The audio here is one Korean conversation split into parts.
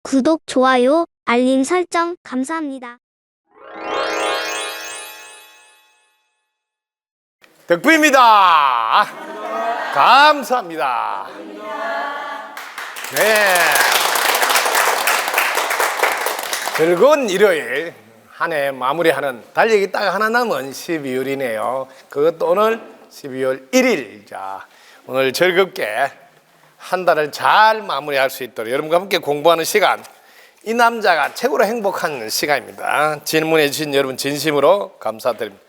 구독, 좋아요, 알림 설정 감사합니다. 덕분입니다. 감사합니다. 네. 즐거운 일요일 한 해 마무리하는 달력이 딱 하나 남은 12월이네요. 그것도 오늘 12월 1일. 자, 오늘 즐겁게 한 달을 잘 마무리할 수 있도록 여러분과 함께 공부하는 시간. 이 남자가 최고로 행복한 시간입니다. 질문해 주신 여러분 진심으로 감사드립니다.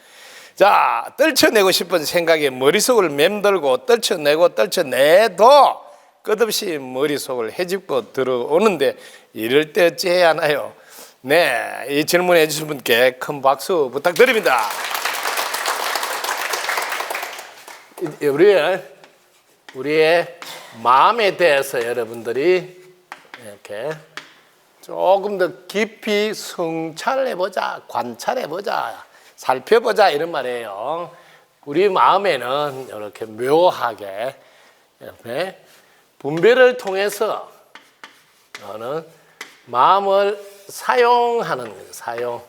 자, 떨쳐내고 싶은 생각에 머릿속을 맴돌고 떨쳐내도 끝없이 머릿속을 헤집고 들어오는데 이럴 때 어찌해야 하나요? 네, 이 질문해 주신 분께 큰 박수 부탁드립니다. 우리의 마음에 대해서 여러분들이 이렇게 조금 더 깊이 성찰해보자, 관찰해보자, 살펴보자 이런 말이에요. 우리 마음에는 이렇게 묘하게 분별을 통해서 저는 마음을 사용하는 거예요. 사용.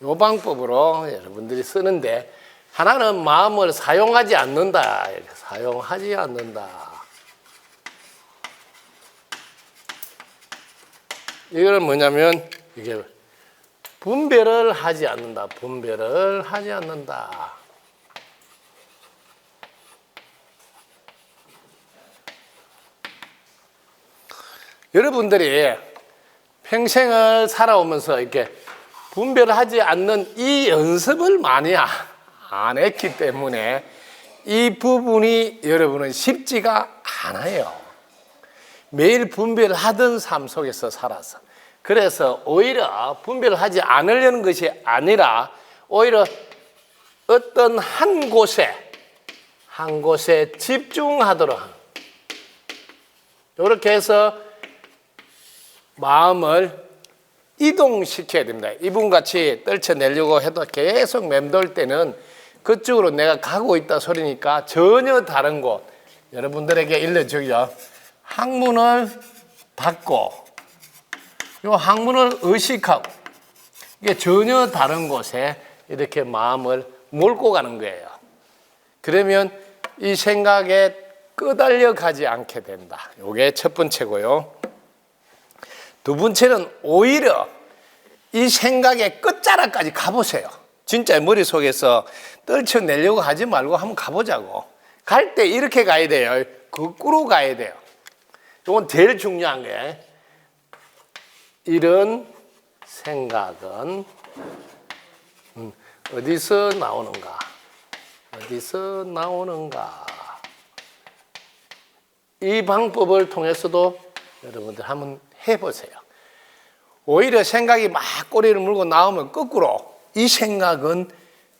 이 방법으로 여러분들이 쓰는데 하나는 마음을 사용하지 않는다. 이렇게 사용하지 않는다. 이건 뭐냐면 이게 분별을 하지 않는다. 분별을 하지 않는다. 여러분들이 평생을 살아오면서 이렇게 분별하지 않는 이 연습을 많이 안 했기 때문에 이 부분이 여러분은 쉽지가 않아요. 매일 분별하던 삶 속에서 살아서. 그래서 오히려 분별을 하지 않으려는 것이 아니라 오히려 어떤 한 곳에 집중하도록 이렇게 해서 마음을 이동시켜야 됩니다. 이분같이 떨쳐내려고 해도 계속 맴돌 때는 그쪽으로 내가 가고 있다 소리니까 전혀 다른 곳. 여러분들에게 일러주죠. 학문을 받고 이 학문을 의식하고 이게 전혀 다른 곳에 이렇게 마음을 몰고 가는 거예요. 그러면 이 생각에 끄달려 가지 않게 된다. 이게 첫 번째고요. 두 번째는 오히려 이 생각의 끝자락까지 가보세요. 진짜 머릿속에서 떨쳐내려고 하지 말고 한번 가보자고. 갈 때 이렇게 가야 돼요. 거꾸로 가야 돼요. 이건 제일 중요한 게 이런 생각은 어디서 나오는가? 어디서 나오는가? 이 방법을 통해서도 여러분들 한번 해보세요. 오히려 생각이 막 꼬리를 물고 나오면 거꾸로 이 생각은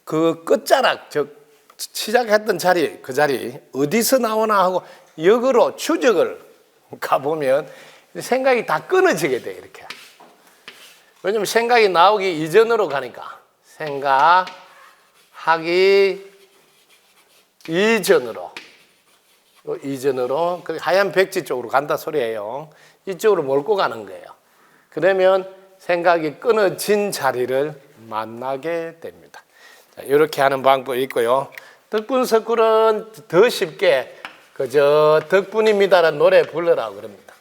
그 끝자락, 즉 시작했던 자리, 그 자리 어디서 나오나 하고 역으로 추적을 가보면 생각이 다 끊어지게 돼. 이렇게. 왜냐면 생각이 나오기 이전으로 가니까 생각하기 이전으로 그 하얀 백지 쪽으로 간다 소리예요. 이쪽으로 몰고 가는 거예요. 그러면 생각이 끊어진 자리를 만나게 됩니다. 자, 이렇게 하는 방법이 있고요. 덕분석굴은 더 쉽게 그저 덕분입니다라는 노래 부르라고 그럽니다.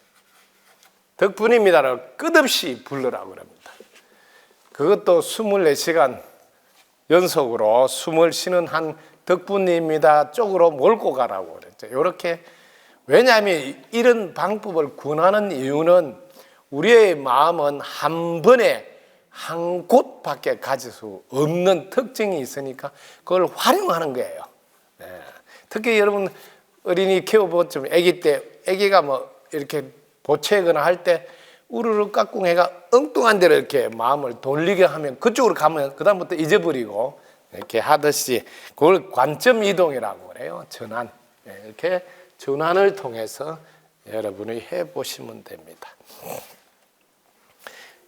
덕분입니다라고 끝없이 부르라고 그럽니다. 그것도 24시간 연속으로 숨을 쉬는 한 덕분입니다 쪽으로 몰고 가라고 그랬죠. 이렇게. 왜냐하면 이런 방법을 권하는 이유는 우리의 마음은 한 번에 한 곳밖에 가질 수 없는 특징이 있으니까 그걸 활용하는 거예요. 네. 특히 여러분 어린이 키워보면 아기 때 아기가 뭐 이렇게 보채거나 할 때 우르르 깍꿍 해가 엉뚱한 데로 이렇게 마음을 돌리게 하면 그쪽으로 가면 그다음부터 잊어버리고 이렇게 하듯이 그걸 관점 이동이라고 그래요. 전환. 네. 이렇게 전환을 통해서 여러분이 해보시면 됩니다.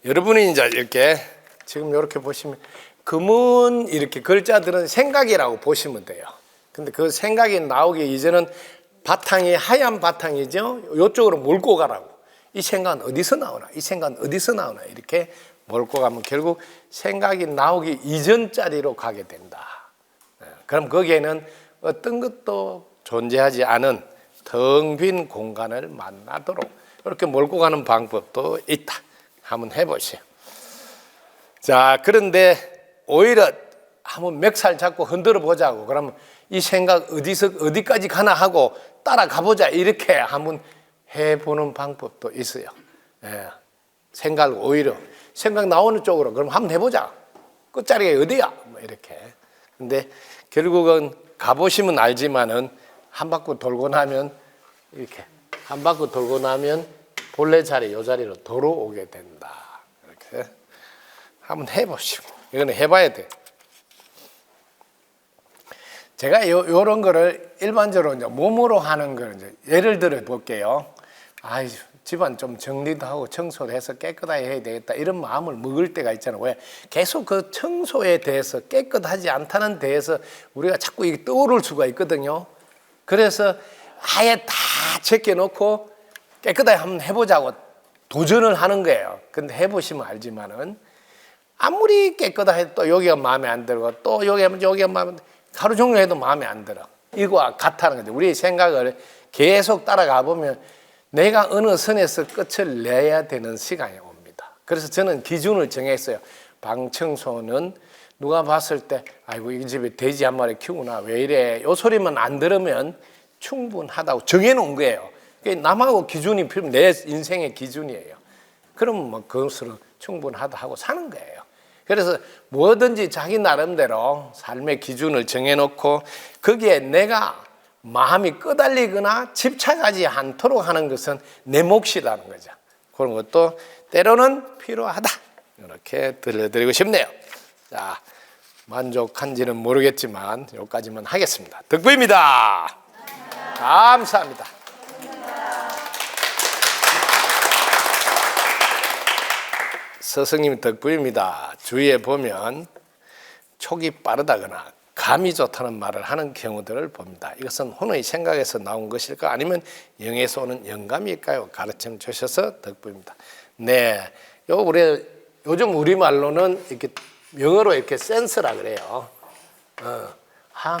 여러분이 이제 이렇게 지금 이렇게 보시면 금은 이렇게 글자들은 생각이라고 보시면 돼요. 근데 그 생각이 나오기 이전은 바탕이 하얀 바탕이죠. 이쪽으로 몰고 가라고. 이 생각은 어디서 나오나? 이 생각은 어디서 나오나? 이렇게 몰고 가면 결국 생각이 나오기 이전 자리로 가게 된다. 그럼 거기에는 어떤 것도 존재하지 않은 텅 빈 공간을 만나도록 이렇게 몰고 가는 방법도 있다. 한번 해보세요. 자, 그런데 오히려 한번 멱살 잡고 흔들어 보자고. 그러면 이 생각 어디까지 가나 하고 따라가 보자. 이렇게 한번 해보는 방법도 있어요. 예. 생각을 오히려 생각 나오는 쪽으로 그럼 한번 해보자. 끝자리가 어디야? 뭐 이렇게. 근데 결국은 가보시면 알지만은 한 바퀴 돌고 나면 이렇게 한 바퀴 돌고 나면 본래 자리 이 자리로 돌아오게 된다. 이렇게 한번 해보시고 이거는 해봐야 돼. 제가 요런 거를 일반적으로 이제 몸으로 하는 걸 이제 예를 들어 볼게요. 아이, 집안 좀 정리도 하고 청소를 해서 깨끗하게 해야 되겠다 이런 마음을 먹을 때가 있잖아요. 왜? 계속 그 청소에 대해서 깨끗하지 않다는 데에서 우리가 자꾸 이게 떠오를 수가 있거든요. 그래서 아예 다 제껴놓고 깨끗하게 한번 해보자고 도전을 하는 거예요. 근데 해보시면 알지만은 아무리 깨끗하게 또 여기가 마음에 안 들고 또 여기가 마음에 안 들고 하루 종일 해도 마음에 안 들어. 이거와 같다는 거죠. 우리의 생각을 계속 따라가 보면 내가 어느 선에서 끝을 내야 되는 시간이 옵니다. 그래서 저는 기준을 정했어요. 방 청소는 누가 봤을 때 아이고 이 집에 돼지 한 마리 키우구나 왜 이래 요 소리만 안 들으면 충분하다고 정해놓은 거예요. 남하고 기준이 필요면 내 인생의 기준이에요. 그럼 뭐 그것으로 충분하다 하고 사는 거예요. 그래서 뭐든지 자기 나름대로 삶의 기준을 정해놓고 거기에 내가 마음이 끄달리거나 집착하지 않도록 하는 것은 내 몫이라는 거죠. 그런 것도 때로는 필요하다. 이렇게 들려드리고 싶네요. 자, 만족한지는 모르겠지만 여기까지만 하겠습니다. 덕구입니다. 감사합니다. 스승님 덕구입니다. 주위에 보면 촉이 빠르다거나 감이 좋다는 말을 하는 경우들을 봅니다. 이것은 혼의 생각에서 나온 것일까 아니면 영에서 오는 영감일까요? 가르쳐 주셔서 덕구입니다. 네, 요즘 우리말로는 이렇게 영어로 이렇게 센스라 그래요.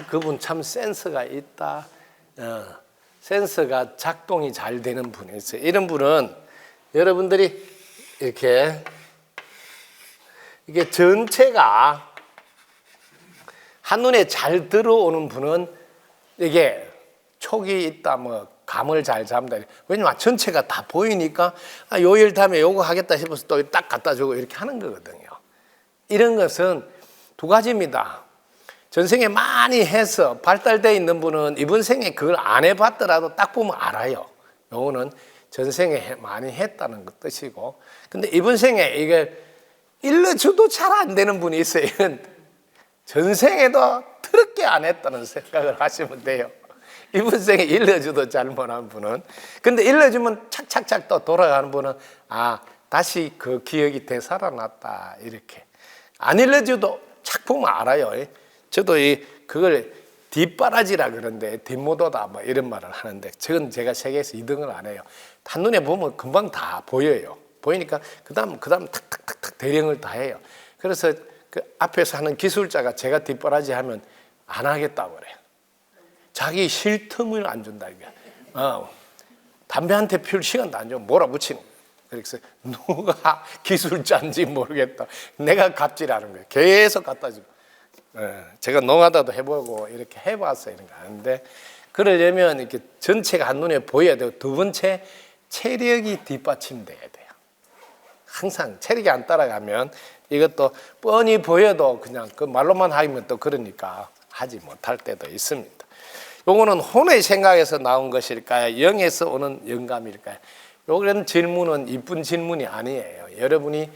그분 참 센스가 있다. 센스가 작동이 잘 되는 분이 있어요. 이런 분은 여러분들이 이게 전체가 한눈에 잘 들어오는 분은 이게 촉이 있다, 뭐 감을 잘 잡는다. 왜냐면 전체가 다 보이니까 요 일 다음에 요거 하겠다 싶어서 또 딱 갖다 주고 이렇게 하는 거거든요. 이런 것은 두 가지입니다. 전생에 많이 해서 발달되어 있는 분은 이번 생에 그걸 안 해봤더라도 딱 보면 알아요. 요거는 전생에 많이 했다는 뜻이고, 근데 이번 생에 이게 일러줘도 잘 안 되는 분이 있어요. 전생에도 더럽게 안 했다는 생각을 하시면 돼요. 이번 생에 일러줘도 잘 못한 분은. 근데 일러주면 착착착 또 돌아가는 분은 다시 그 기억이 되살아났다 이렇게. 안 일러줘도 착 보면 알아요. 저도 그걸 뒷바라지라 그러는데 뒷모도다 뭐 이런 말을 하는데 저건 제가 세계에서 2등을 안 해요. 한눈에 보면 금방 다 보여요. 보이니까 그다음 탁탁탁탁 대령을 다 해요. 그래서 그 앞에서 하는 기술자가 제가 뒷바라지 하면 안 하겠다고 그래요. 자기 쉴 틈을 안 준다 이게. 담배 한 대 피울 시간도 안 줘. 몰아붙이는 거예요. 그래서 누가 기술자인지 모르겠다. 내가 갑질하는 거예요. 계속 갖다 주고. 제가 농하다도 해보고 이렇게 해봤어 이런 거 아는데 그러려면 이렇게 전체가 한눈에 보여야 되고 두 번째 체력이 뒷받침돼야 돼요. 항상 체력이 안 따라가면 이것도 뻔히 보여도 그냥 그 말로만 하면 또 그러니까 하지 못할 때도 있습니다. 요거는 혼의 생각에서 나온 것일까요? 영에서 오는 영감일까요? 요런 질문은 이쁜 질문이 아니에요. 여러분이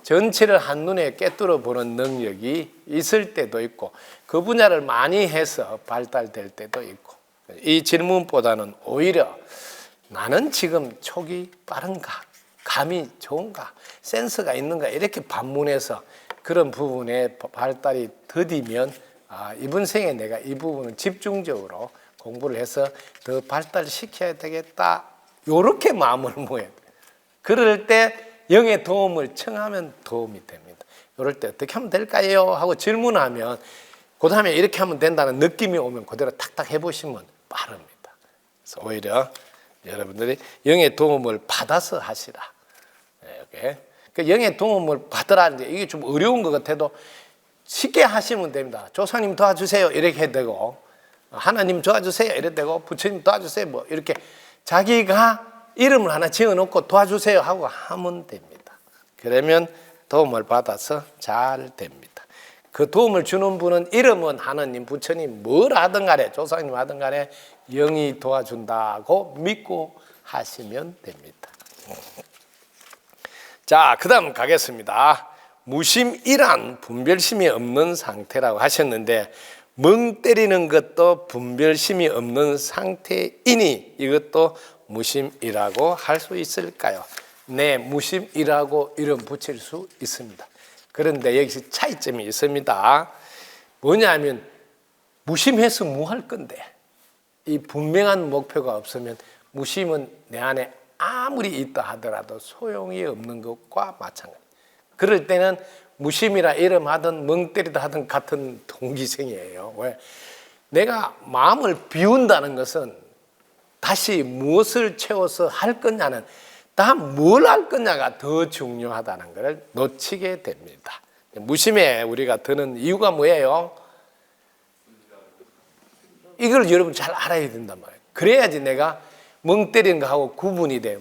전체를 한눈에 꿰뚫어 보는 능력이 있을 때도 있고 그 분야를 많이 해서 발달될 때도 있고 이 질문보다는 오히려 나는 지금 촉이 빠른가? 감이 좋은가? 센스가 있는가? 이렇게 반문해서 그런 부분에 발달이 더디면 이번 생에 내가 이 부분을 집중적으로 공부를 해서 더 발달시켜야 되겠다. 요렇게 마음을 모아야 돼요. 그럴 때 영의 도움을 청하면 도움이 됩니다. 이럴 때 어떻게 하면 될까요? 하고 질문하면 그 다음에 이렇게 하면 된다는 느낌이 오면 그대로 탁탁 해보시면 빠릅니다. 그래서 오히려 여러분들이 영의 도움을 받아서 하시라. 이렇게. 그 영의 도움을 받으라는데 이게 좀 어려운 것 같아도 쉽게 하시면 됩니다. 조상님 도와주세요 이렇게 해도 되고, 하나님 도와주세요 이래도 되고, 부처님 도와주세요 뭐 이렇게 자기가 이름을 하나 지어놓고 도와주세요 하고 하면 됩니다. 그러면 도움을 받아서 잘 됩니다. 그 도움을 주는 분은 이름은 하나님, 부처님 뭘 하든 간에, 조상님 하든 간에 영이 도와준다고 믿고 하시면 됩니다. 자, 그 다음 가겠습니다. 무심이란 분별심이 없는 상태라고 하셨는데, 멍 때리는 것도 분별심이 없는 상태이니 이것도 무심이라고 할 수 있을까요? 네, 무심이라고 이름 붙일 수 있습니다. 그런데 여기서 차이점이 있습니다. 뭐냐면 무심해서 뭐 할 건데, 이 분명한 목표가 없으면 무심은 내 안에 아무리 있다 하더라도 소용이 없는 것과 마찬가지. 그럴 때는 무심이라 이름하든 멍 때리다 하든 같은 동기생이에요. 왜? 내가 마음을 비운다는 것은 다시 무엇을 채워서 할 거냐는, 다 뭘 할 거냐가 더 중요하다는 것을 놓치게 됩니다. 무심에 우리가 드는 이유가 뭐예요? 이걸 여러분 잘 알아야 된단 말이에요. 그래야지 내가 멍 때리는 거하고 구분이 돼요.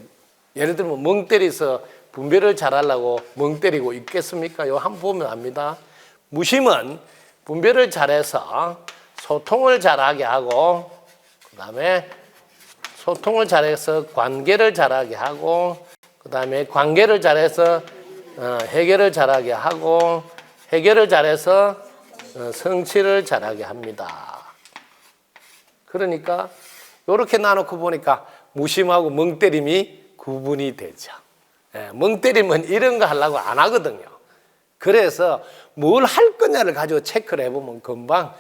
예를 들면 멍 때려서 분별을 잘하려고 멍 때리고 있겠습니까? 이거 한번 보면 압니다. 무심은 분별을 잘해서 소통을 잘하게 하고, 그 다음에 소통을 잘해서 관계를 잘하게 하고, 그 다음에 관계를 잘해서 해결을 잘하게 하고, 해결을 잘해서 성취를 잘하게 합니다. 그러니까 이렇게 나놓고 보니까 무심하고 멍 때림이 구분이 되죠. 멍 때리면 이런 거 하려고 안 하거든요. 그래서 뭘 할 거냐를 가지고 체크를 해보면 금방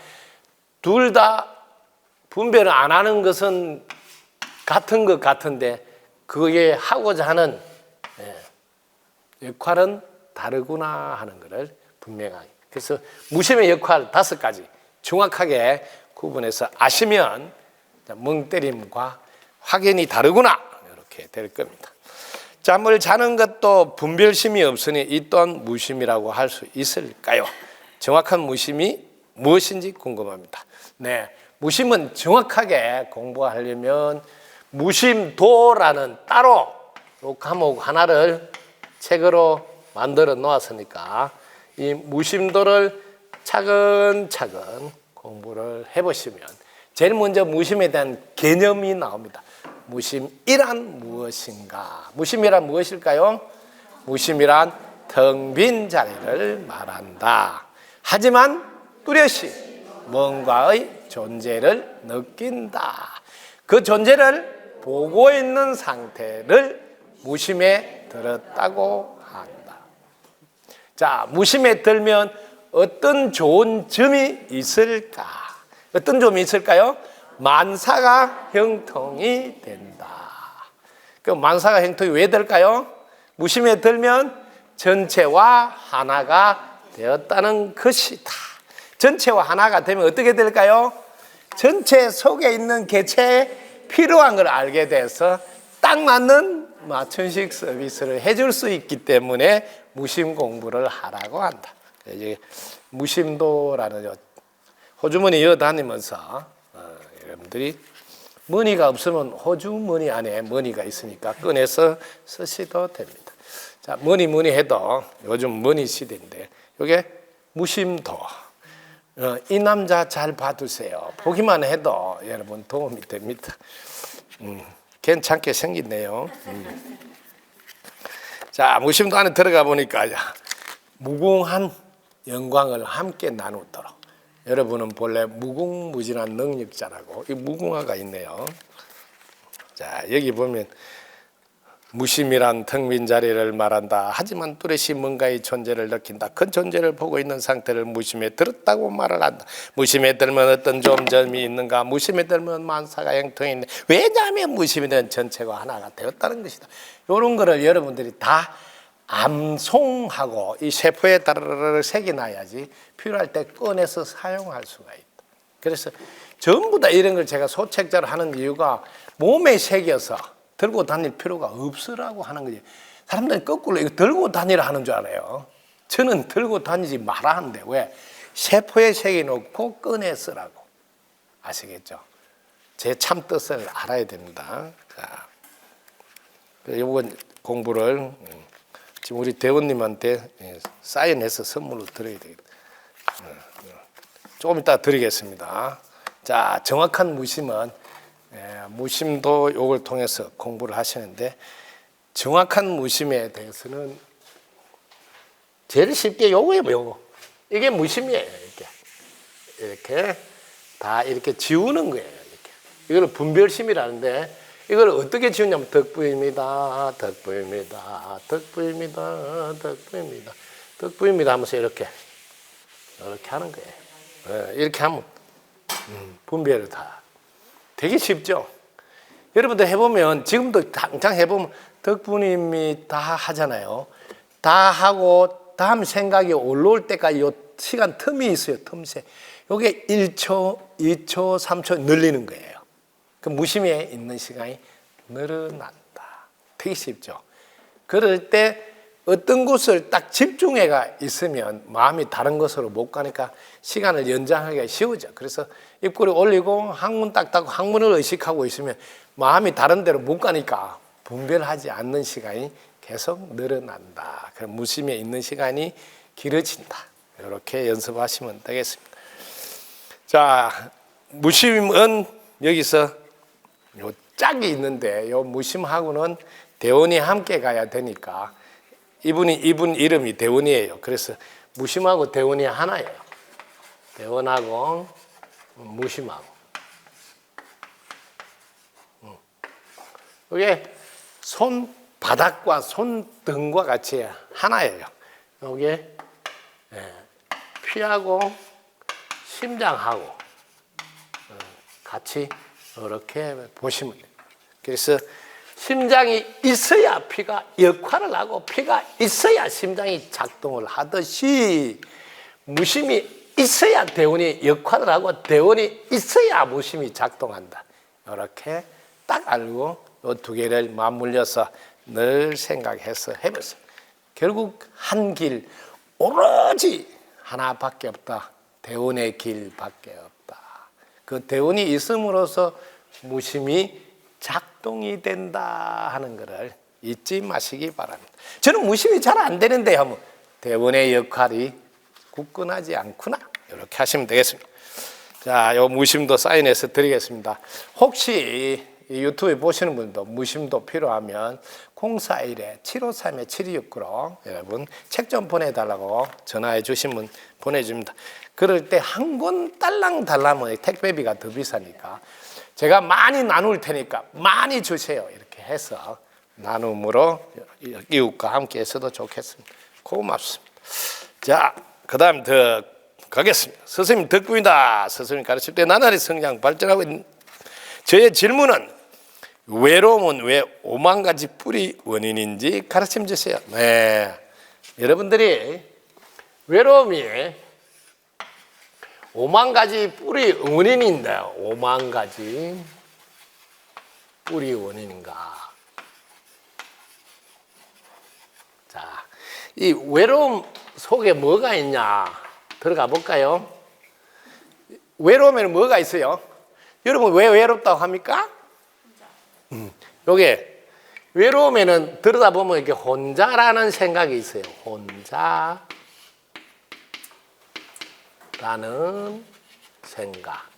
둘 다 분별을 안 하는 것은 같은 것 같은데 그게 하고자 하는 역할은 다르구나 하는 것을 분명하게. 그래서 무심의 역할 5가지 정확하게 구분해서 아시면 멍 때림과 확연히 다르구나 이렇게 될 겁니다. 잠을 자는 것도 분별심이 없으니 이 또한 무심이라고 할 수 있을까요? 정확한 무심이 무엇인지 궁금합니다. 네, 무심은 정확하게 공부하려면 무심도라는 따로 과목 하나를 책으로 만들어 놓았으니까 이 무심도를 차근차근 공부를 해보시면 제일 먼저 무심에 대한 개념이 나옵니다. 무심이란 무엇인가? 무심이란 무엇일까요? 무심이란 텅 빈 자리를 말한다. 하지만 뚜렷이 뭔가의 존재를 느낀다. 그 존재를 보고 있는 상태를 무심에 들었다고 한다. 자, 무심에 들면 어떤 좋은 점이 있을까? 어떤 점이 있을까요? 만사가 형통이 된다. 그 만사가 형통이 왜 될까요? 무심에 들면 전체와 하나가 되었다는 것이다. 전체와 하나가 되면 어떻게 될까요? 전체 속에 있는 개체에 필요한 걸 알게 돼서 딱 맞는 맞춤식 서비스를 해줄 수 있기 때문에 무심 공부를 하라고 한다. 이제 무심도라는 호주머니 이어 다니면서 여러분들이 머니가 없으면 호주머니 안에 머니가 있으니까 꺼내서 쓰셔도 됩니다. 자, 머니 해도 요즘 머니 시대인데 이게 무심도. 이 남자 잘 봐두세요. 보기만 해도 여러분 도움이 됩니다. 괜찮게 생겼네요. 자, 무심도 안에 들어가 보니까 무궁한 영광을 함께 나누도록. 여러분은 본래 무궁무진한 능력자라고 이 무궁화가 있네요. 자, 여기 보면 무심이란 텅 빈 자리를 말한다. 하지만 뚜렷이 뭔가의 존재를 느낀다. 그 존재를 보고 있는 상태를 무심에 들었다고 말을 한다. 무심에 들면 어떤 점이 있는가? 무심에 들면 만사가 형통이 있네. 왜냐하면 무심에 든 전체가 하나가 되었다는 것이다. 이런 거를 여러분들이 다 암송하고 이 세포에 따르르 새겨놔야지 필요할 때 꺼내서 사용할 수가 있다. 그래서 전부 다 이런 걸 제가 소책자로 하는 이유가 몸에 새겨서 들고 다닐 필요가 없으라고 하는 거지. 사람들이 거꾸로 이거 들고 다니라 하는 줄 알아요. 저는 들고 다니지 마라 하는데 왜? 세포에 새겨놓고 꺼내 쓰라고. 아시겠죠? 제 참 뜻을 알아야 됩니다. 자, 이번 공부를 지금 우리 대원님한테 사인해서 선물로 드려야 되겠다. 조금 이따 드리겠습니다. 자, 정확한 무심은 무심도 요걸 통해서 공부를 하시는데 정확한 무심에 대해서는 제일 쉽게 요거예요. 요거. 이게 무심이에요. 이렇게 다 이렇게 지우는 거예요. 이렇게. 이걸 분별심이라는데 이걸 어떻게 지우냐면 덕부입니다. 덕부입니다. 덕부입니다. 덕부입니다. 덕부입니다 하면서 이렇게 하는 거예요. 이렇게 하면 분별을 다 되게 쉽죠. 여러분들 해보면 지금도 당장 해보면 덕분입니다 하잖아요. 다 하고 다음 생각이 올라올 때까지 요 시간 틈이 있어요. 틈새. 요게 1초, 2초, 3초 늘리는 거예요. 그 무심에 있는 시간이 늘어난다. 되게 쉽죠. 그럴 때 어떤 곳을 딱 집중해가 있으면 마음이 다른 곳으로 못 가니까 시간을 연장하기가 쉬워져. 그래서 입꼬리 올리고 항문 딱 닫고 항문을 의식하고 있으면 마음이 다른 데로 못 가니까 분별하지 않는 시간이 계속 늘어난다. 그럼 무심에 있는 시간이 길어진다. 이렇게 연습하시면 되겠습니다. 자, 무심은 여기서 요 짝이 있는데 요 무심하고는 대원이 함께 가야 되니까 이분 이름이 대원이에요. 그래서 무심하고 대원이 하나예요. 대원하고 무심하고. 이게 손바닥과 손등과 같이 하나예요. 이게 피하고 심장하고 같이 이렇게 보시면 돼요. 그래서 심장이 있어야 피가 역할을 하고 피가 있어야 심장이 작동을 하듯이 무심이 있어야 대원이 역할을 하고 대원이 있어야 무심이 작동한다. 이렇게 딱 알고 이 두 개를 맞물려서 늘 생각해서 해보세요. 결국 한 길 오로지 하나밖에 없다. 대원의 길밖에 없다. 그 대원이 있음으로써 무심이 작동이 된다 하는 것을 잊지 마시기 바랍니다. 저는 무심이 잘 안 되는데 하면 대원의 역할이 굳건하지 않구나. 이렇게 하시면 되겠습니다. 자, 요 무심도 사인해서 드리겠습니다. 혹시 유튜브에 보시는 분도 무심도 필요하면 041-753-7269로 여러분 책 좀 보내달라고 전화해 주시면 보내줍니다. 그럴 때 한 권 딸랑 달라면 택배비가 더 비싸니까 제가 많이 나눌 테니까 많이 주세요. 이렇게 해서 나눔으로 이웃과 함께 했어도 좋겠습니다. 고맙습니다. 자, 그 다음 더 가겠습니다. 스승님 덕분이다. 스승님 가르칠 때 나날이 성장 발전하고 있는 저의 질문은 외로움은 왜 5만 가지 뿌리 원인인지 가르쳐 주세요. 네, 여러분들이 외로움이 5만 가지 뿌리 원인인데요. 5만 가지 뿌리 원인인가? 자, 이 외로움 속에 뭐가 있냐? 들어가 볼까요? 외로움에는 뭐가 있어요? 여러분 왜 외롭다고 합니까? 요게 외로움에는 들여다보면 이렇게 혼자라는 생각이 있어요. 혼자라는 생각.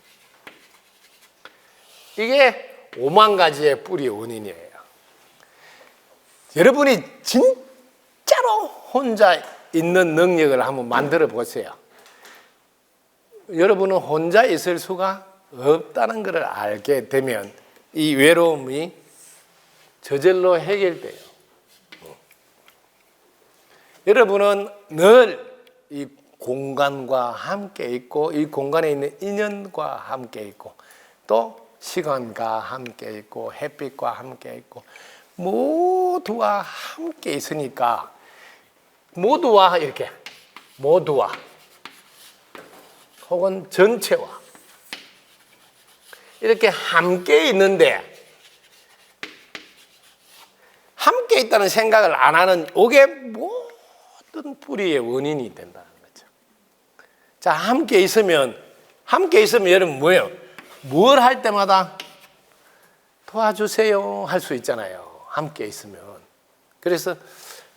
이게 5만 가지의 뿌리 원인이에요. 여러분이 진짜로 혼자 있는 능력을 한번 만들어 보세요. 여러분은 혼자 있을 수가 없다는 것을 알게 되면 이 외로움이 저절로 해결돼요. 여러분은 늘 이 공간과 함께 있고 이 공간에 있는 인연과 함께 있고 또 시간과 함께 있고 햇빛과 함께 있고 모두와 함께 있으니까 모두와 이렇게 모두와 혹은 전체와 이렇게 함께 있는데 함께 있다는 생각을 안 하는 이게 모든 뿌리의 원인이 된다는 거죠. 자, 함께 있으면 여러분 뭐예요? 뭘 할 때마다 도와주세요 할 수 있잖아요. 함께 있으면. 그래서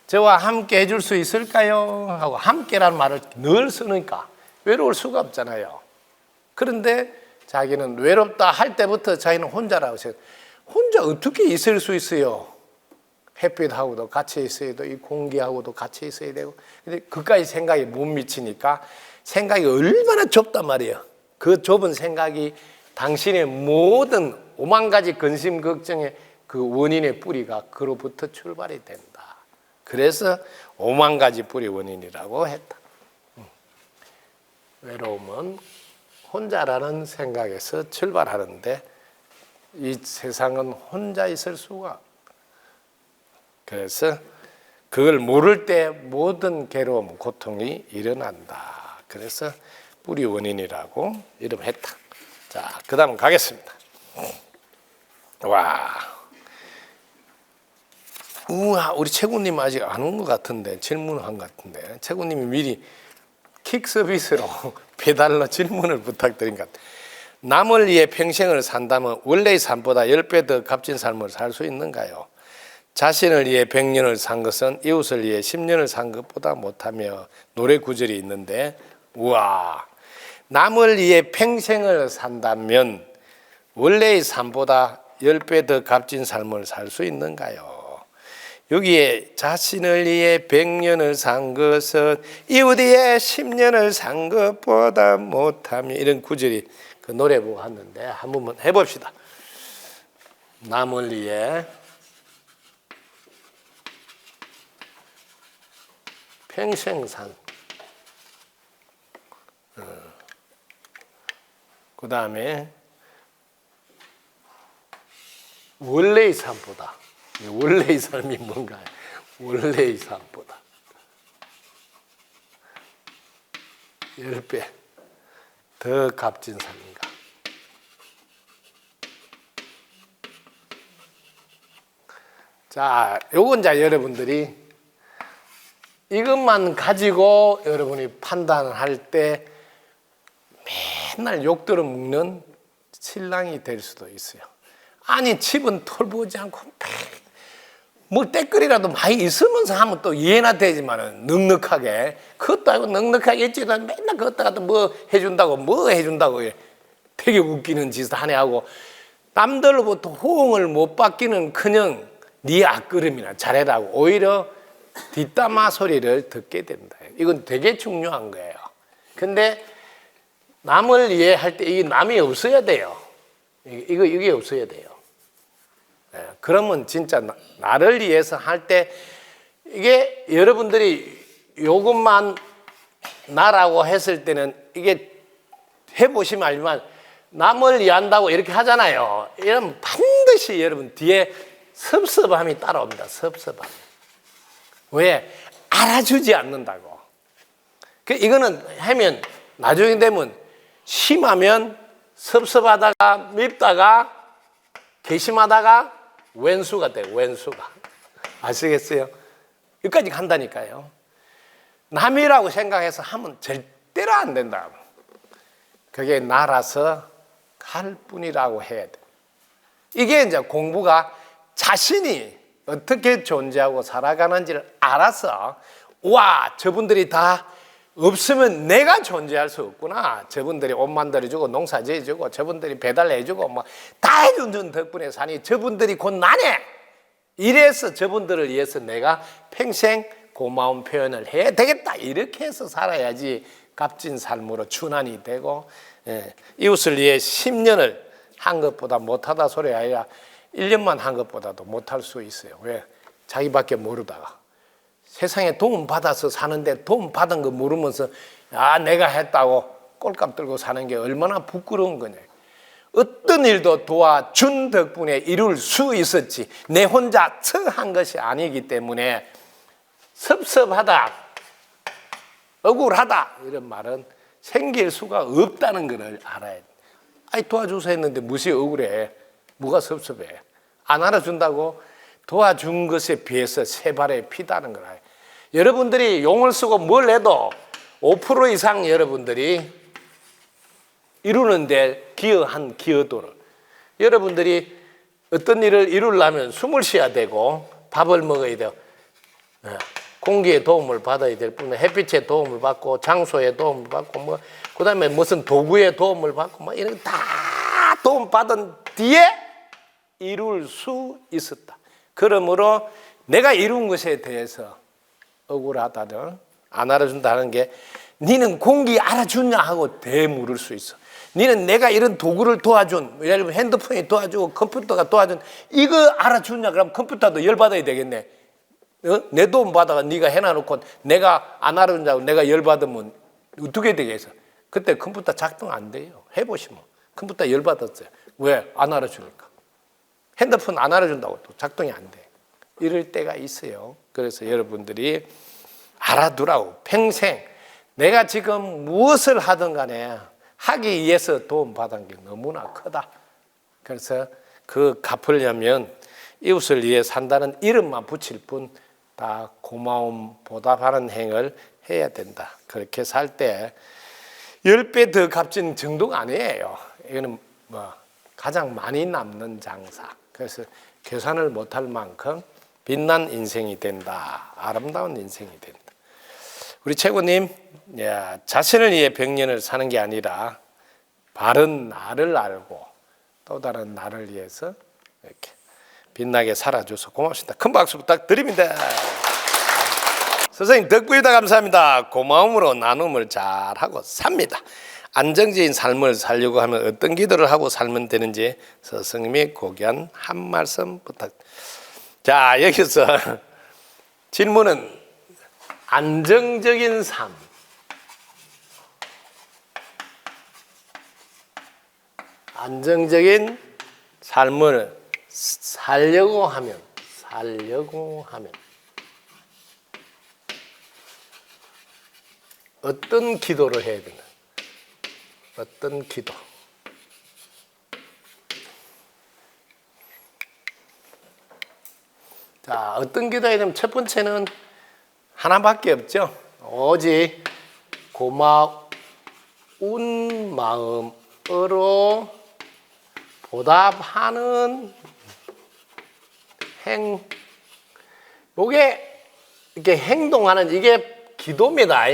저와 함께 해줄 수 있을까요? 하고 함께라는 말을 늘 쓰니까 외로울 수가 없잖아요. 그런데 자기는 외롭다 할 때부터 자기는 혼자라고 생각해요. 혼자 어떻게 있을 수 있어요? 햇빛하고도 같이 있어야 되고 이 공기하고도 같이 있어야 되고 근데 그까지 생각이 못 미치니까 생각이 얼마나 좁단 말이에요. 그 좁은 생각이 당신의 모든 5만 가지 근심 걱정의 그 원인의 뿌리가 그로부터 출발이 된다. 그래서 5만 가지 뿌리 원인이라고 했다. 외로움은 혼자라는 생각에서 출발하는데 이 세상은 혼자 있을 수가. 그래서 그걸 모를 때 모든 괴로움, 고통이 일어난다. 그래서 뿌리 원인이라고 이름했다. 자, 그 다음 가겠습니다. 와, 우와, 우리 최군님 아직 안 온 것 같은데 질문한 것 같은데 최군님이 미리 킥 서비스로 배달로 질문을 부탁드린 것 같아요. 남을 위해 평생을 산다면 원래의 삶보다 10배 더 값진 삶을 살 수 있는가요? 자신을 위해 100년을 산 것은 이웃을 위해 10년을 산 것보다 못하며 노래 구절이 있는데 우와, 남을 위해 평생을 산다면 원래의 삶보다 10배 더 값진 삶을 살 수 있는가요? 여기에 자신을 위해 100년을 산 것은 이웃 위해 10년을 산 것보다 못하며 이런 구절이 그 노래 보고 왔는데 한 번만 해봅시다. 남을 위해 평생 산 그 다음에 원래의 삶보다 원래의 삶이 뭔가요? 원래의 삶보다 10배 더 값진 삶인가? 자, 요건 자 여러분들이 이것만 가지고 여러분이 판단을 할 때 맨날 욕 들어먹는 신랑이 될 수도 있어요. 아니 집은 털보지 않고 뭐 때거리라도 많이 있으면서 하면 또 이해나 되지만은 넉넉하게 그것도 아니고 넉넉하게 했지도 맨날 그것도 갖다 뭐 해준다고 되게 웃기는 짓을 하네 하고 남들로부터 호응을 못 받기는커녕 네 앞걸음이나 잘해라고 오히려 뒷담화 소리를 듣게 된다. 이건 되게 중요한 거예요. 근데 남을 위해 할 때 이게 남이 없어야 돼요. 이게 없어야 돼요. 그러면 진짜 나를 위해서 할 때 이게 여러분들이 요것만 나라고 했을 때는 이게 해보시면 알지만 남을 위한다고 이렇게 하잖아요. 이러면 반드시 여러분 뒤에 섭섭함이 따라옵니다. 섭섭함. 왜? 알아주지 않는다고. 이거는 하면 나중에 되면 심하면 섭섭하다가 밉다가 괘씸하다가 왼수가 돼요. 왼수가. 아시겠어요? 여기까지 간다니까요. 남이라고 생각해서 하면 절대로 안 된다. 그게 나라서 할 뿐이라고 해야 돼. 이게 이제 공부가 자신이 어떻게 존재하고 살아가는지를 알아서 와, 저분들이 다 없으면 내가 존재할 수 없구나. 저분들이 옷 만들어주고 농사 지어주고 저분들이 배달해주고 뭐 다 해주는 덕분에 사니 저분들이 곧 나네. 이래서 저분들을 위해서 내가 평생 고마운 표현을 해야 되겠다. 이렇게 해서 살아야지 값진 삶으로 준환이 되고 이웃을 위해 10년을 한 것보다 못하다 소리 아니라 1년만 한 것보다도 못할 수 있어요. 왜? 자기밖에 모르다가. 세상에 도움 받아서 사는데 도움 받은 거 모르면서 내가 했다고 꼴값 들고 사는 게 얼마나 부끄러운 거냐. 어떤 일도 도와준 덕분에 이룰 수 있었지 내 혼자 한 것이 아니기 때문에 섭섭하다, 억울하다 이런 말은 생길 수가 없다는 것을 알아야 돼. 도와줘서 했는데 무시 억울해. 뭐가 섭섭해. 안 알아준다고 도와준 것에 비해서 세 발의 피다는 걸 알아요. 여러분들이 용을 쓰고 뭘 해도 5% 이상 여러분들이 이루는데 기여한 기여도를, 여러분들이 어떤 일을 이루려면 숨을 쉬어야 되고 밥을 먹어야 돼요. 공기의 도움을 받아야 될 뿐만 햇빛의 도움을 받고 장소의 도움을 받고 그다음에 무슨 도구의 도움을 받고 이런 거 다 도움 받은 뒤에 이룰 수 있었다. 그러므로 내가 이룬 것에 대해서 억울하다든 안 알아준다는 게 니는 공기 알아주냐 하고 대물을 수 있어. 니는 내가 이런 도구를 도와준, 예를 들면 핸드폰이 도와주고 컴퓨터가 도와준 이거 알아주냐? 그럼 컴퓨터도 열받아야 되겠네. 내 도움 받아가 네가 해놔놓고 내가 안 알아준다고 내가 열받으면 어떻게 되겠어? 그때 컴퓨터 작동 안 돼요. 해보시면 컴퓨터 열받았어요. 왜? 안 알아주니까. 핸드폰 안 알아준다고 또 작동이 안 돼. 이럴 때가 있어요. 그래서 여러분들이 알아두라고. 평생 내가 지금 무엇을 하든 간에 하기 위해서 도움받은 게 너무나 크다. 그래서 그 갚으려면 이웃을 위해 산다는 이름만 붙일 뿐 다 고마움 보답하는 행을 해야 된다. 그렇게 살 때 10배 더 값진 정도가 아니에요. 이거는 가장 많이 남는 장사. 그래서 계산을 못할 만큼 빛난 인생이 된다. 아름다운 인생이 된다. 우리 최고님, 자신을 위해 백년을 사는 게 아니라 바른 나를 알고 또 다른 나를 위해서 이렇게 빛나게 살아줘서 고맙습니다. 큰 박수 부탁드립니다. 선생님 덕분이다 감사합니다. 고마움으로 나눔을 잘하고 삽니다. 안정적인 삶을 살려고 하면 어떤 기도를 하고 살면 되는지 스승님이 고견 한 말씀 부탁드립니다. 자, 여기서 질문은 안정적인 삶. 안정적인 삶을 살려고 하면 어떤 기도를 해야 되나? 어떤 기도? 자, 어떤 기도해야 되면 첫 번째는 하나밖에 없죠. 오직 고마운 마음으로 보답하는 이게 이렇게 행동하는 이게 기도입니다.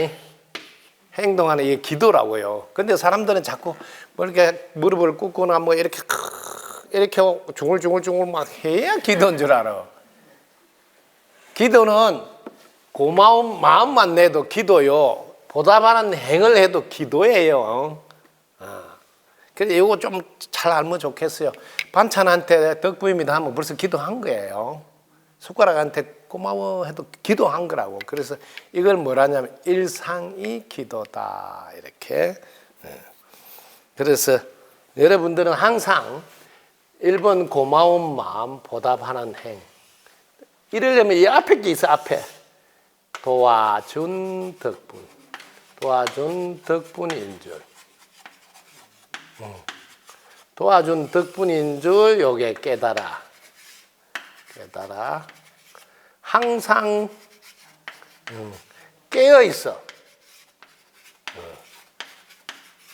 행동하는 이게 기도라고요. 근데 사람들은 자꾸 이렇게 무릎을 꿇거나 이렇게 중얼중얼 막 해야 기도인 줄 알아. 기도는 고마운 마음만 내도 기도요. 보답하는 행을 해도 기도예요. 그래서 이거 좀 잘 알면 좋겠어요. 반찬한테 덕분입니다 하면 벌써 기도한 거예요. 숟가락한테 고마워 해도 기도한 거라고. 그래서 이걸 뭐라냐면 일상이 기도다 이렇게. 그래서 여러분들은 항상 1번 고마운 마음 보답하는 행. 이러려면 이 앞에 게 있어. 앞에 도와준 덕분인 줄. 도와준 덕분인 줄 요게 깨달아. 항상 깨어 있어.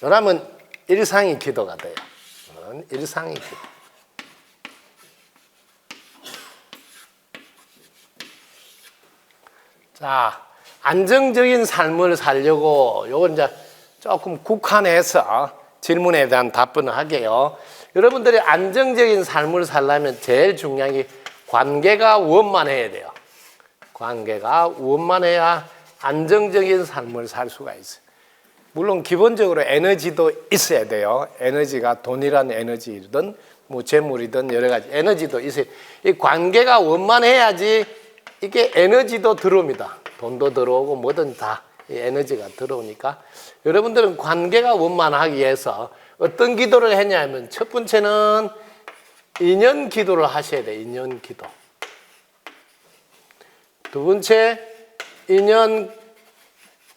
그러면 일상이 기도가 돼요. 일상이 기도. 자, 안정적인 삶을 살려고 요건 이제 조금 국한해서 질문에 대한 답변을 하게요. 여러분들이 안정적인 삶을 살려면 제일 중요한 게 관계가 원만해야 돼요. 관계가 원만해야 안정적인 삶을 살 수가 있어요. 물론 기본적으로 에너지도 있어야 돼요. 에너지가 돈이란 에너지든 뭐 재물이든 여러 가지 에너지도 있어요. 이 관계가 원만해야지 이게 에너지도 들어옵니다. 돈도 들어오고 뭐든 다 이 에너지가 들어오니까 여러분들은 관계가 원만하기 위해서 어떤 기도를 했냐면 첫 번째는 인연 기도를 하셔야 돼요. 인연 기도. 두 번째 인연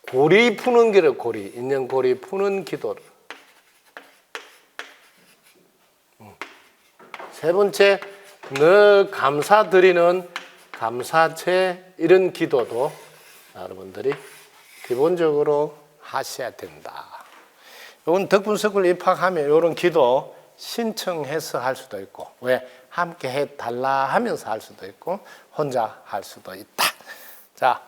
고리 푸는 기도, 고리. 인연 고리 푸는 기도를. 세 번째, 늘 감사드리는 감사제 이런 기도도 여러분들이 기본적으로 하셔야 된다. 이건 덕분석을 입학하면 이런 기도 신청해서 할 수도 있고, 왜? 함께 해달라 하면서 할 수도 있고, 혼자 할 수도 있다. 자,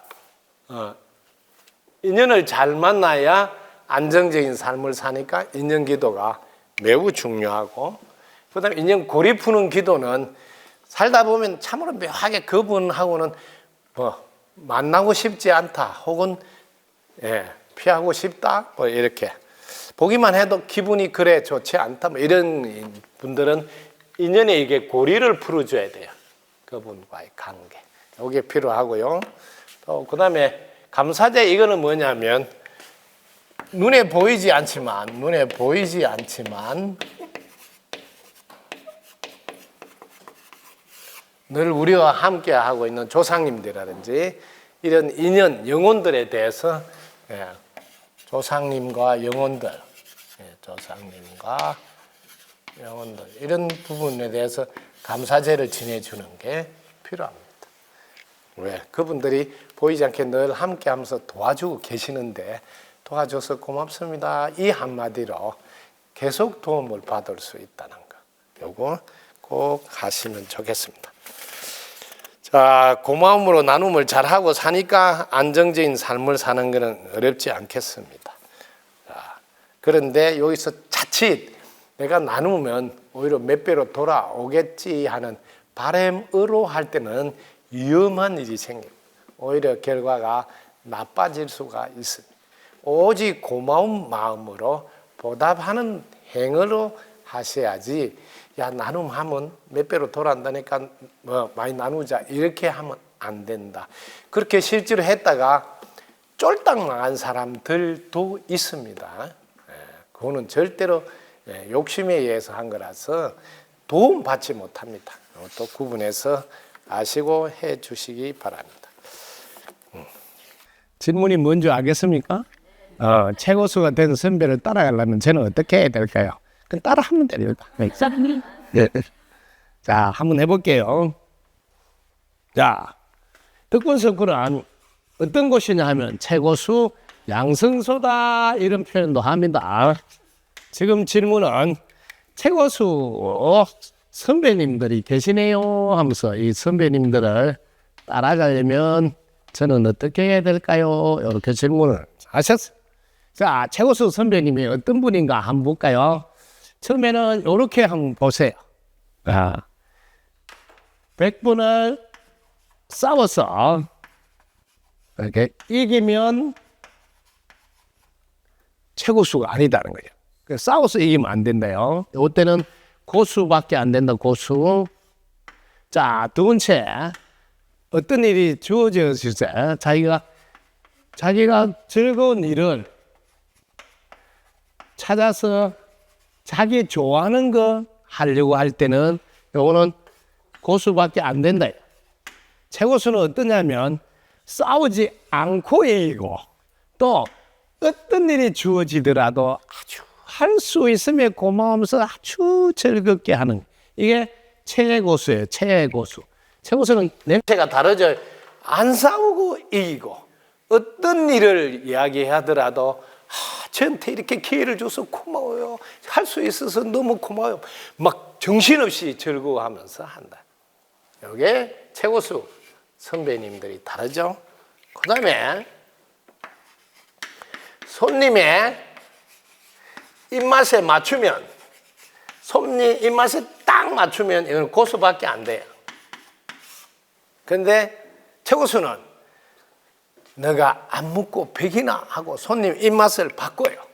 인연을 잘 만나야 안정적인 삶을 사니까 인연 기도가 매우 중요하고, 그 다음에 인연 고리 푸는 기도는 살다 보면 참으로 묘하게 그분하고는 뭐 만나고 싶지 않다 혹은 피하고 싶다 뭐 이렇게 보기만 해도 기분이 그래 좋지 않다 뭐 이런 분들은 인연에 이게 고리를 풀어줘야 돼요. 그분과의 관계 이게 필요하고요. 또 그 다음에 감사제 이거는 뭐냐면 눈에 보이지 않지만 늘 우리와 함께 하고 있는 조상님들이라든지 이런 인연 영혼들에 대해서 조상님과 영혼들 이런 부분에 대해서 감사제를 지내주는 게 필요합니다. 왜? 그분들이 보이지 않게 늘 함께 하면서 도와주고 계시는데 도와줘서 고맙습니다. 이 한마디로 계속 도움을 받을 수 있다는 거. 요거 꼭 하시면 좋겠습니다. 자, 고마움으로 나눔을 잘하고 사니까 안정적인 삶을 사는 것은 어렵지 않겠습니다. 자, 그런데 여기서 자칫 내가 나누면 오히려 몇 배로 돌아오겠지 하는 바람으로 할 때는 위험한 일이 생깁니다. 오히려 결과가 나빠질 수가 있습니다. 오직 고마운 마음으로 보답하는 행위로 하셔야지 야 나눔하면 몇 배로 돌아온다니까 뭐 많이 나누자 이렇게 하면 안 된다. 그렇게 실제로 했다가 쫄딱 망한 사람들도 있습니다. 그거는 절대로 욕심에 의해서 한 거라서 도움받지 못합니다. 또 구분해서 아시고 해 주시기 바랍니다. 질문이 뭔지 알겠습니까? 최고수가 된 선배를 따라가려면 저는 어떻게 해야 될까요? 그냥 따라하면 됩니다. 네. 자, 한번 해볼게요. 자, 덕분석구는 어떤 곳이냐 하면 최고수 양성소다 이런 표현도 합니다. 지금 질문은 최고수 선배님들이 계시네요 하면서 이 선배님들을 따라가려면 저는 어떻게 해야 될까요? 이렇게 질문을 하셨어요. 자, 최고수 선배님이 어떤 분인가 한번 볼까요? 처음에는 이렇게 한번 보세요. 100분을 싸워서 이렇게 이기면 최고수가 아니다는 거예요. 싸워서 이기면 안 된다요. 이때는 고수밖에 안 된다, 고수. 자, 두 번째. 어떤 일이 주어졌을 때 자기가 즐거운 일을 찾아서 자기 좋아하는 거 하려고 할 때는 요거는 고수밖에 안 된다. 최고수는 어떠냐면 싸우지 않고 이기고 또 어떤 일이 주어지더라도 아주 할 수 있으면 고마우면서 아주 즐겁게 하는 이게 최고수예요. 최고수. 최고수는 냄새가 다르죠. 안 싸우고 이기고 어떤 일을 이야기하더라도 저한테 이렇게 기회를 줘서 고마워요. 할 수 있어서 너무 고마워요. 막 정신없이 즐거워하면서 한다. 이게 최고수 선배님들이 다르죠. 그 다음에 손님의 입맛에 맞추면 손님 입맛에 딱 맞추면 이건 고수밖에 안 돼요. 그런데 최고수는 너가 안 묻고 백이나 하고 손님 입맛을 바꿔요.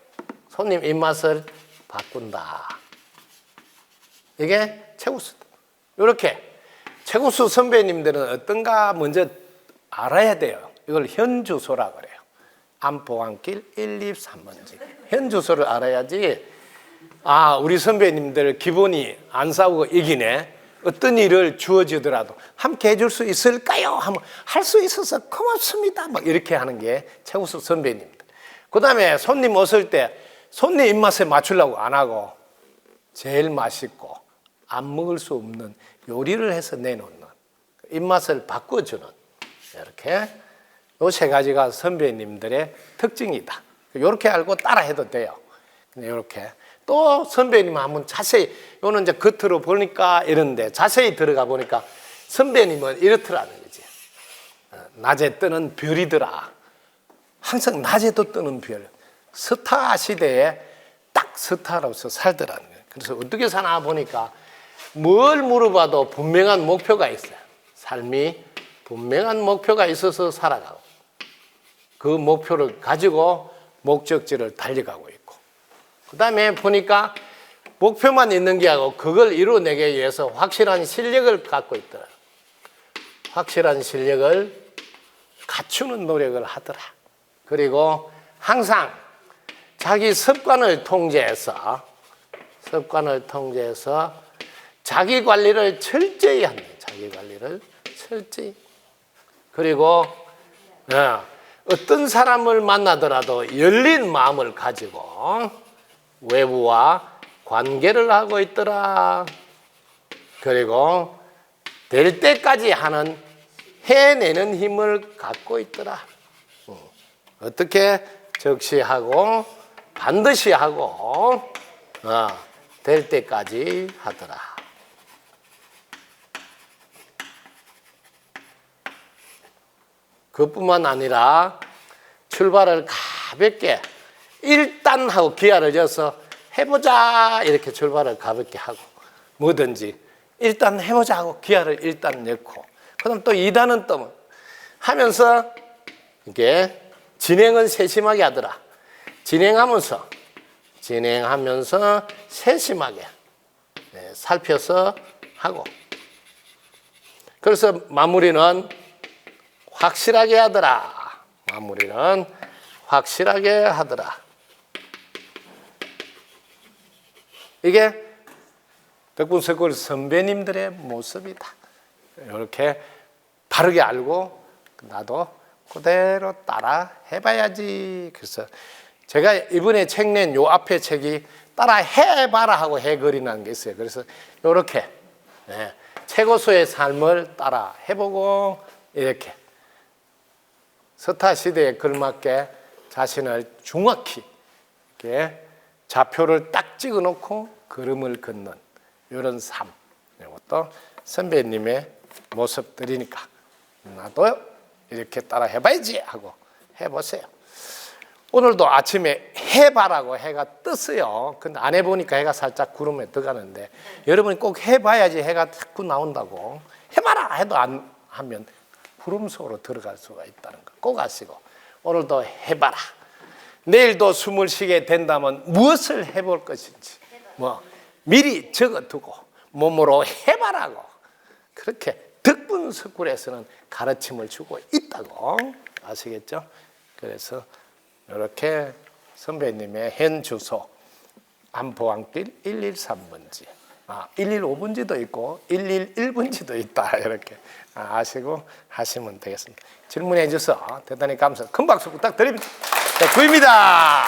손님 입맛을 바꾼다. 이게 최구수. 이렇게 최구수 선배님들은 어떤가 먼저 알아야 돼요. 이걸 현주소라 그래요. 안보안길 1, 2, 3번지. 현주소를 알아야지, 아, 우리 선배님들 기본이 안 싸우고 이기네. 어떤 일을 주어지더라도 함께 해줄 수 있을까요? 하면 할 수 있어서 고맙습니다. 막 이렇게 하는 게 최우수 선배님들. 그 다음에 손님 오실 때 손님 입맛에 맞추려고 안 하고 제일 맛있고 안 먹을 수 없는 요리를 해서 내놓는, 입맛을 바꿔주는, 이렇게 요 세 가지가 선배님들의 특징이다. 이렇게 알고 따라 해도 돼요. 이렇게 또 선배님 한번 자세히, 요는 이제 겉으로 보니까 이런데 자세히 들어가 보니까 선배님은 이렇더라는 거지. 낮에 뜨는 별이더라. 항상 낮에도 뜨는 별. 스타 시대에 딱 스타로서 살더라는 거예요. 그래서 어떻게 사나 보니까 뭘 물어봐도 분명한 목표가 있어요. 삶이 분명한 목표가 있어서 살아가고, 그 목표를 가지고 목적지를 달려가고 있고, 그 다음에 보니까 목표만 있는 게 아니고 그걸 이루어내기 위해서 확실한 실력을 갖고 있더라. 확실한 실력을 갖추는 노력을 하더라. 그리고 항상 자기 습관을 통제해서 자기 관리를 철저히 한다. 자기 관리를 철저히. 그리고 어떤 사람을 만나더라도 열린 마음을 가지고 외부와 관계를 하고 있더라. 그리고 될 때까지 하는 해내는 힘을 갖고 있더라. 어떻게 적시하고 반드시 하고 될 때까지 하더라. 그뿐만 아니라 출발을 가볍게 일단 하고 기아를 져서 해보자, 이렇게 출발을 가볍게 하고, 뭐든지 일단 해보자 하고 기아를 일단 넣고, 그다음 또 2단은 또 하면서 이게 진행은 세심하게 하더라. 진행하면서 세심하게 살펴서 하고, 그래서 마무리는 확실하게 하더라. 마무리는 확실하게 하더라. 이게 덕분석골 선배님들의 모습이다. 이렇게 바르게 알고 나도 그대로 따라 해봐야지. 그래서 제가 이번에 책 낸 요 앞에 책이 따라 해봐라 하고 해거리라는 게 있어요. 그래서 이렇게 최고수의 삶을 따라 해보고, 이렇게 스타 시대에 걸맞게 자신을 정확히 이렇게 좌표를 딱 찍어놓고 걸음을 걷는 이런 삶, 이것도 선배님의 모습들이니까 나도 이렇게 따라 해봐야지 하고 해보세요. 오늘도 아침에 해봐라고 해가 떴어요. 근데 안 해보니까 해가 살짝 구름에 들어가는데, 여러분이 꼭 해봐야지 해가 자꾸 나온다고. 해봐라 해도 안 하면 구름 속으로 들어갈 수가 있다는 거 꼭 아시고, 오늘도 해봐라. 내일도 숨을 쉬게 된다면 무엇을 해볼 것인지 미리 적어두고 몸으로 해봐라고, 그렇게 덕분석굴에서는 가르침을 주고 있다고 아시겠죠? 그래서 이렇게 선배님의 현 주소 안보안길 113번지, 115번지도 있고 111번지도 있다, 이렇게 아시고 하시면 되겠습니다. 질문해 주셔서 대단히 감사합니다. 큰 박수 부탁드립니다. 자, 구입니다.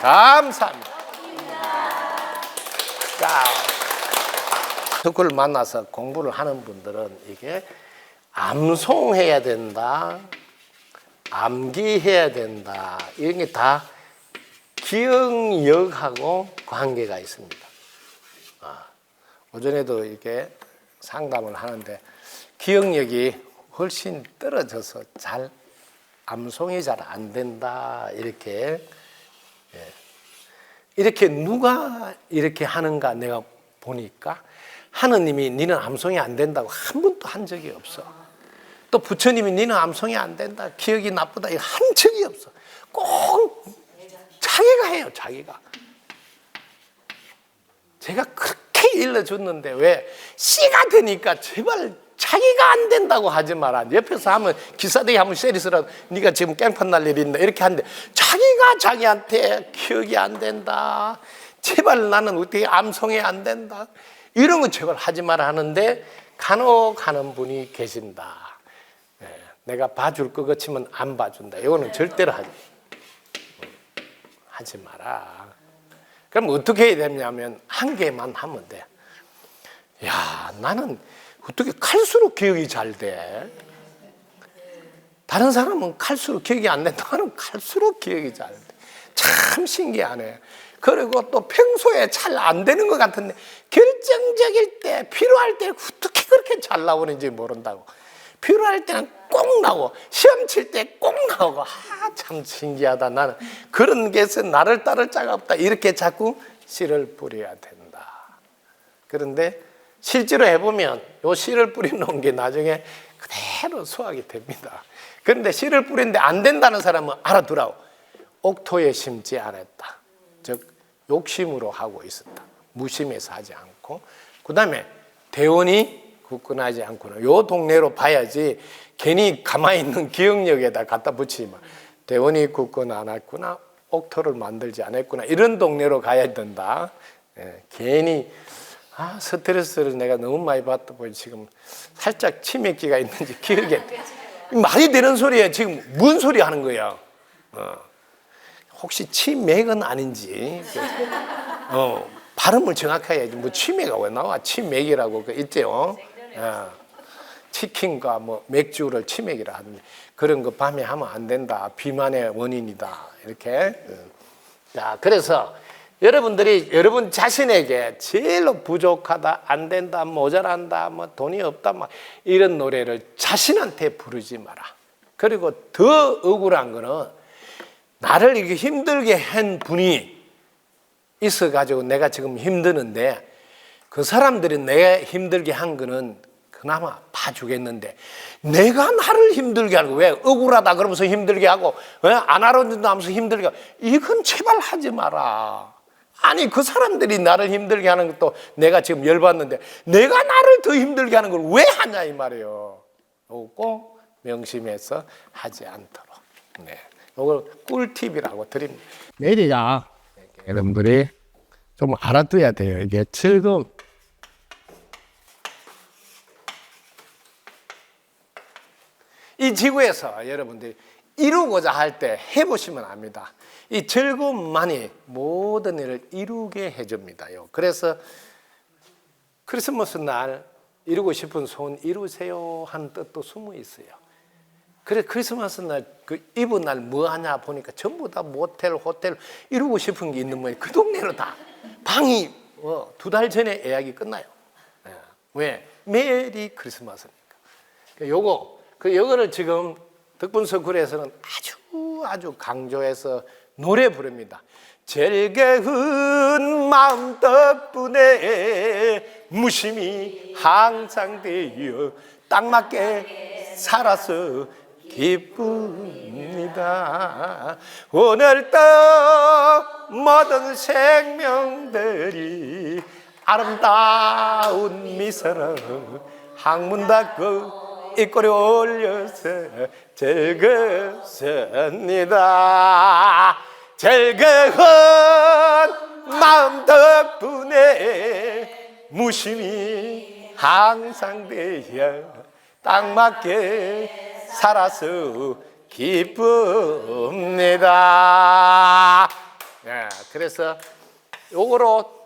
감사합니다. 자, 석굴을 만나서 공부를 하는 분들은 이게 암송해야 된다, 암기해야 된다, 이런 게 다 기억력하고 관계가 있습니다. 오전에도 이렇게 상담을 하는데 기억력이 훨씬 떨어져서 잘 암송이 잘 안 된다, 이렇게 누가 이렇게 하는가 내가 보니까 하느님이 니는 암송이 안 된다고 한 번도 한 적이 없어. 또 부처님이 니는 암송이 안 된다, 기억이 나쁘다, 이거 한 적이 없어. 꼭 자기가 해요, 자기가. 제가 그렇게 일러줬는데 왜 씨가 되니까 제발 자기가 안 된다고 하지 마라. 옆에서 하면 기사들이 한번 세리스라도 네가 지금 깽판 날 일이 있나 이렇게 하는데 자기가 자기한테 기억이 안 된다. 제발 나는 어떻게 암송이 안 된다. 이런 거 제발 하지 마라 하는데 간혹 하는 분이 계신다. 내가 봐줄 것 같으면 안 봐준다. 이거는 절대로 하지 마라. 그럼 어떻게 해야 되냐면 한 개만 하면 돼. 야, 나는 어떻게 칼수록 기억이 잘 돼? 다른 사람은 칼수록 기억이 안 된다. 나는 칼수록 기억이 잘 돼. 참 신기하네. 그리고 또 평소에 잘 안 되는 것 같은데 결정적일 때, 필요할 때 어떻게 그렇게 잘 나오는지 모른다고. 필요할 때는 꼭 나오고 시험 칠 때 꼭 나오고 참 신기하다. 나는 그런 게서 나를 따를 자가 없다. 이렇게 자꾸 씨를 뿌려야 된다. 그런데 실제로 해보면 요 씨를 뿌려놓은 게 나중에 그대로 수확이 됩니다. 그런데 씨를 뿌리는데 안 된다는 사람은 알아두라고. 옥토에 심지 않았다. 즉 욕심으로 하고 있었다. 무심해서 하지 않고. 그 다음에 대원이 굳건하지 않구나. 요 동네로 봐야지 괜히 가만히 있는 기억력에다 갖다 붙이지 마. 대원이 굳건 안 했구나. 옥토를 만들지 않았구나. 이런 동네로 가야 된다. 괜히 스트레스를 내가 너무 많이 받다 보니 지금 살짝 치맥기가 있는지 기억에 말이 되는 소리에 지금 뭔 소리 하는 거야. 혹시 치맥은 아닌지 발음을 정확하게 해야지. 뭐 치맥가 왜 나와? 치맥이라고 있죠. 치킨과 뭐 맥주를 치맥이라 하는데 그런 거 밤에 하면 안 된다. 비만의 원인이다. 이렇게. 자, 그래서 여러분들이 여러분 자신에게 제일로 부족하다, 안 된다, 모자란다, 뭐 돈이 없다, 막 이런 노래를 자신한테 부르지 마라. 그리고 더 억울한 거는 나를 이렇게 힘들게 한 분이 있어가지고 내가 지금 힘드는데 그 사람들이 내가 힘들게 한 거는 그나마 봐주겠는데 내가 나를 힘들게 하는 거 왜 억울하다 그러면서 힘들게 하고 왜 안 알아준다 하면서 힘들게 하고 이건 제발 하지 마라. 아니 그 사람들이 나를 힘들게 하는 것도 내가 지금 열받는데 내가 나를 더 힘들게 하는 걸 왜 하냐 이 말이에요. 꼭 명심해서 하지 않도록. 네, 이걸 꿀팁이라고 드립니다. 내리자. 여러분들이 좀 알아둬야 돼요. 이게 즐거움. 이 지구에서 여러분들이 이루고자 할 때 해보시면 압니다. 이 즐거움만이 모든 일을 이루게 해줍니다요. 그래서 크리스마스 날 이루고 싶은 소원 이루세요 하는 뜻도 숨어 있어요. 그래 크리스마스 날 그 이브 날 뭐 하냐 보니까 전부 다 모텔, 호텔 이루고 싶은 게 있는 모양. 그 동네로 다 방이 2달 전에 예약이 끝나요. 왜? 메리 크리스마스니까. 요거를 지금 덕분서굴에서는 아주 강조해서 노래 부릅니다. 즐거운 마음 덕분에 무심히 항상 되어 딱 맞게 살아서 기쁩니다. 오늘도 모든 생명들이 아름다운 미소로 항문 닫고 입꼬리 올려서 즐겁습니다. 즐거운 마음 덕분에 무심히 항상 되어 딱 맞게 살아서 기쁩니다. 그래서 요거로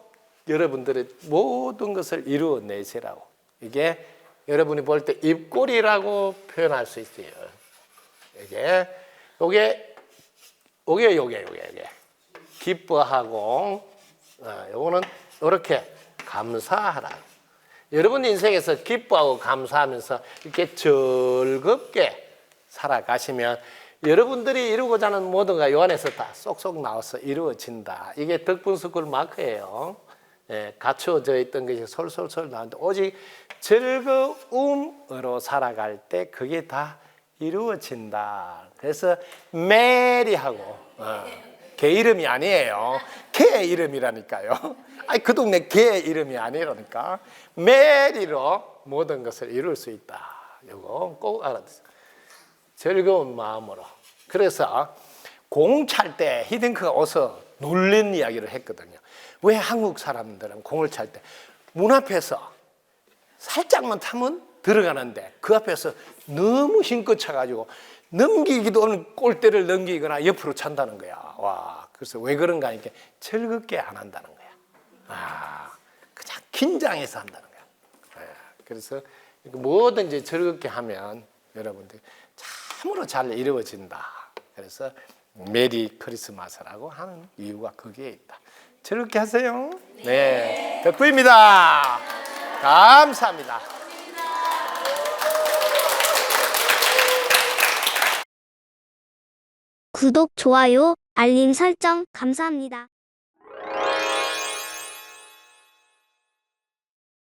여러분들의 모든 것을 이루어내시라고. 이게 여러분이 볼 때 입꼬리라고 표현할 수 있어요. 요게 기뻐하고, 요거는 이렇게 감사하라. 여러분 인생에서 기뻐하고 감사하면서 이렇게 즐겁게 살아가시면 여러분들이 이루고자 하는 모든 게 요 안에서 다 쏙쏙 나와서 이루어진다. 이게 덕분스쿨 마크예요. 갖추어져 있던 것이 솔솔솔 나오는데 오직 즐거움으로 살아갈 때 그게 다 이루어진다. 그래서 메리하고 개 이름이 아니에요. 개 이름이라니까요. 아니 그 동네 개 이름이 아니라니까. 메리로 모든 것을 이룰 수 있다. 이거 꼭 알아두세요. 즐거운 마음으로. 그래서 공 찰 때 히딩크가 어서 놀란 이야기를 했거든요. 왜 한국 사람들은 공을 찰 때 문 앞에서 살짝만 타면 들어가는데 그 앞에서 너무 힘껏 차가지고 넘기기도 골대를 넘기거나 옆으로 찬다는 거야. 와, 그래서 왜 그런가 하니까 즐겁게 안 한다는 거야. 그냥 긴장해서 한다는 거야. 그래서 뭐든지 즐겁게 하면 여러분들 참으로 잘 이루어진다. 그래서 메리 크리스마스라고 하는 이유가 거기에 있다. 즐겁게 하세요. 네, 덕구입니다. 감사합니다. 구독, 좋아요, 알림 설정 감사합니다.